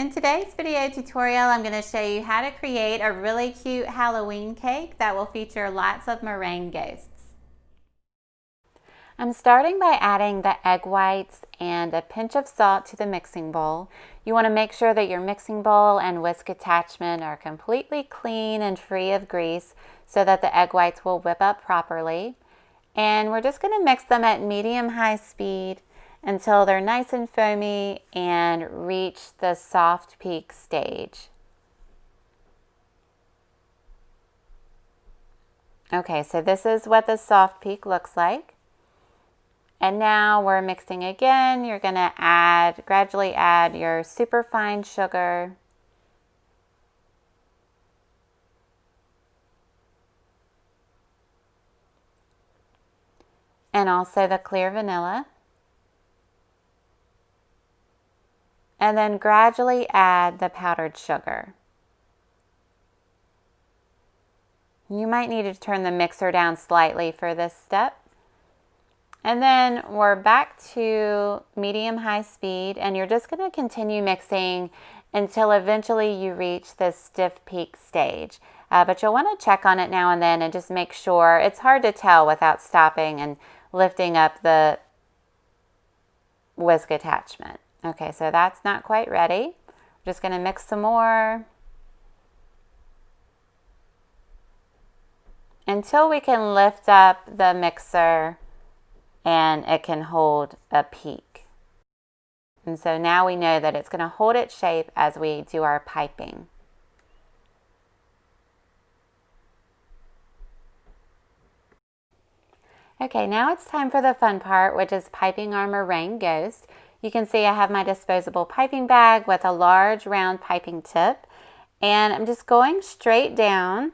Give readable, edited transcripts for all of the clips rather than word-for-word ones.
In today's video tutorial, I'm going to show you how to create a really cute Halloween cake that will feature lots of meringue ghosts. I'm starting by adding the egg whites and a pinch of salt to the mixing bowl. You want to make sure that your mixing bowl and whisk attachment are completely clean and free of grease so that the egg whites will whip up properly. And we're just going to mix them at medium-high speed until they're nice and foamy and reach the soft peak stage. Okay, so this is what the soft peak looks like. And now we're mixing again. You're going to gradually add your superfine sugar. And also the clear vanilla. And then gradually add the powdered sugar. You might need to turn the mixer down slightly for this step. And then we're back to medium-high speed, and you're just going to continue mixing until eventually you reach this stiff peak stage. But you'll want to check on it now and then and just make sure. It's hard to tell without stopping and lifting up the whisk attachment. Okay, so that's not quite ready. We're just going to mix some more until we can lift up the mixer and it can hold a peak. And so now we know that it's going to hold its shape as we do our piping. Okay, now it's time for the fun part, which is piping our meringue ghost. You can see I have my disposable piping bag with a large round piping tip, and I'm just going straight down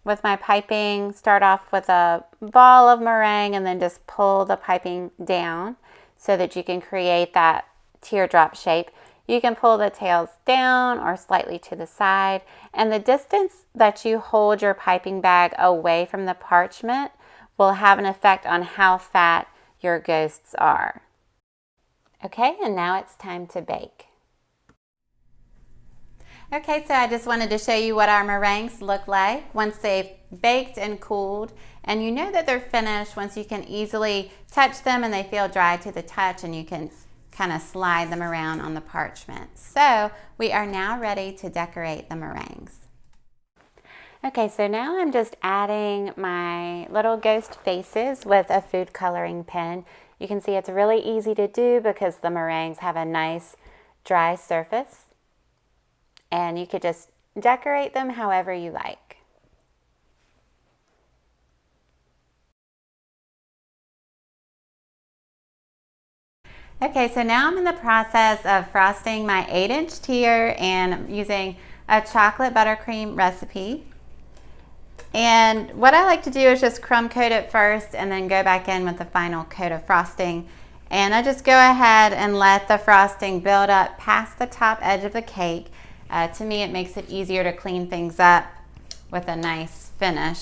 with my piping. Start off with a ball of meringue and then just pull the piping down so that you can create that teardrop shape. You can pull the tails down or slightly to the side, and the distance that you hold your piping bag away from the parchment will have an effect on how fat your ghosts are. Okay, and now it's time to bake. Okay, so I just wanted to show you what our meringues look like once they've baked and cooled. And you know that they're finished once you can easily touch them and they feel dry to the touch, and you can kind of slide them around on the parchment. So we are now ready to decorate the meringues. Okay, so now I'm just adding my little ghost faces with a food coloring pen. You can see it's really easy to do because the meringues have a nice dry surface, and you could just decorate them however you like. Okay, so now I'm in the process of frosting my 8-inch tier, and I'm using a chocolate buttercream recipe. And what I like to do is just crumb coat it first and then go back in with the final coat of frosting. And I just go ahead and let the frosting build up past the top edge of the cake. To me, it makes it easier to clean things up with a nice finish.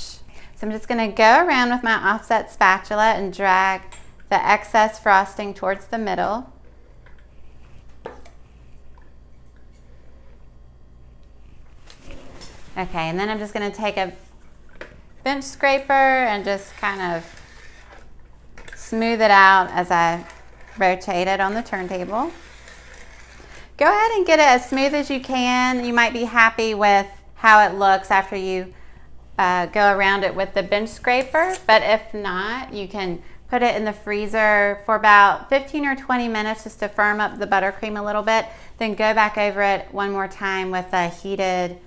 So I'm just going to go around with my offset spatula and drag the excess frosting towards the middle. Okay, and then I'm just going to take a bench scraper and just kind of smooth it out as I rotate it on the turntable. Go ahead and get it as smooth as you can. You might be happy with how it looks after you go around it with the bench scraper, but if not, you can put it in the freezer for about 15 or 20 minutes just to firm up the buttercream a little bit, then go back over it one more time with a heated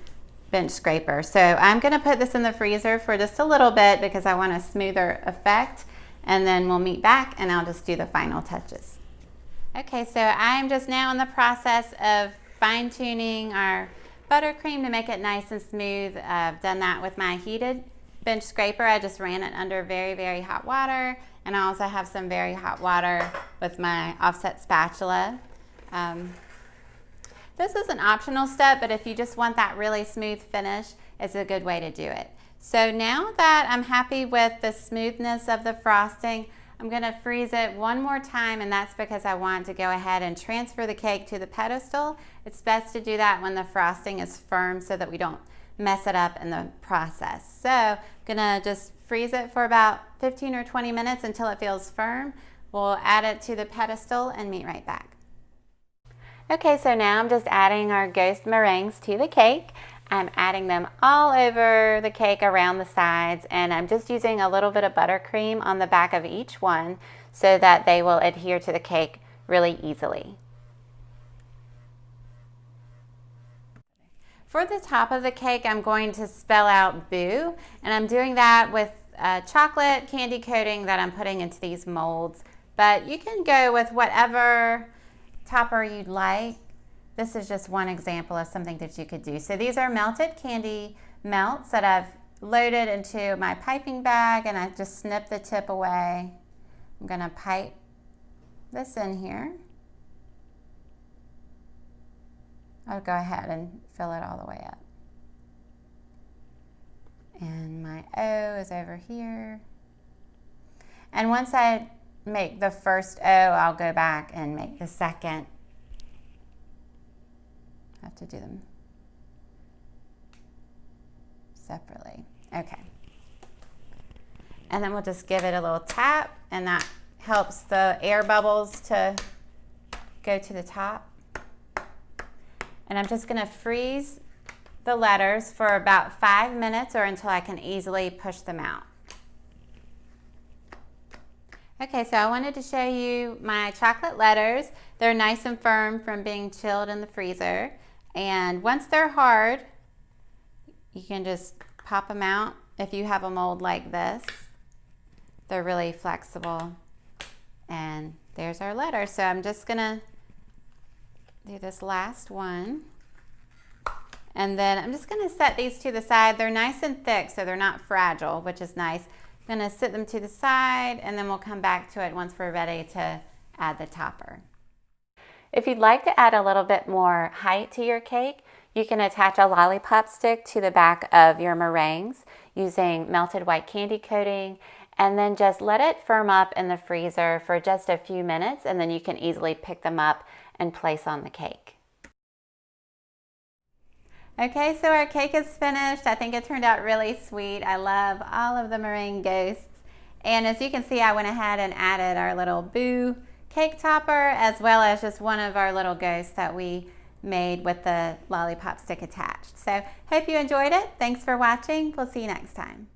bench scraper. So I'm going to put this in the freezer for just a little bit because I want a smoother effect, and then we'll meet back and I'll just do the final touches. Okay, so I'm just now in the process of fine-tuning our buttercream to make it nice and smooth. I've done that with my heated bench scraper. I just ran it under very, very hot water, and I also have some very hot water with my offset spatula. This is an optional step, but if you just want that really smooth finish, it's a good way to do it. So now that I'm happy with the smoothness of the frosting, I'm going to freeze it one more time, and that's because I want to go ahead and transfer the cake to the pedestal. It's best to do that when the frosting is firm so that we don't mess it up in the process. So I'm going to just freeze it for about 15 or 20 minutes until it feels firm. We'll add it to the pedestal and meet right back. Okay, so now I'm just adding our ghost meringues to the cake. I'm adding them all over the cake around the sides, and I'm just using a little bit of buttercream on the back of each one so that they will adhere to the cake really easily. For the top of the cake, I'm going to spell out boo, and I'm doing that with chocolate candy coating that I'm putting into these molds, but you can go with whatever topper you'd like. This is just one example of something that you could do. So these are melted candy melts that I've loaded into my piping bag, and I just snip the tip away. I'm gonna pipe this in here. I'll go ahead and fill it all the way up. And my O is over here. And once I make the first O, I'll go back and make the second. I have to do them separately. Okay. And then we'll just give it a little tap, and that helps the air bubbles to go to the top. And I'm just going to freeze the letters for about 5 minutes or until I can easily push them out. Okay, so I wanted to show you my chocolate letters. They're nice and firm from being chilled in the freezer. And once they're hard, you can just pop them out. If you have a mold like this, they're really flexible. And there's our letter. So I'm just gonna do this last one. And then I'm just gonna set these to the side. They're nice and thick, so they're not fragile, which is nice. I'm gonna sit them to the side, and then we'll come back to it once we're ready to add the topper. If you'd like to add a little bit more height to your cake, you can attach a lollipop stick to the back of your meringues using melted white candy coating, and then just let it firm up in the freezer for just a few minutes, and then you can easily pick them up and place on the cake. Okay, so our cake is finished. I think it turned out really sweet. I love all of the meringue ghosts. And as you can see, I went ahead and added our little boo cake topper, as well as just one of our little ghosts that we made with the lollipop stick attached. So hope you enjoyed it. Thanks for watching. We'll see you next time.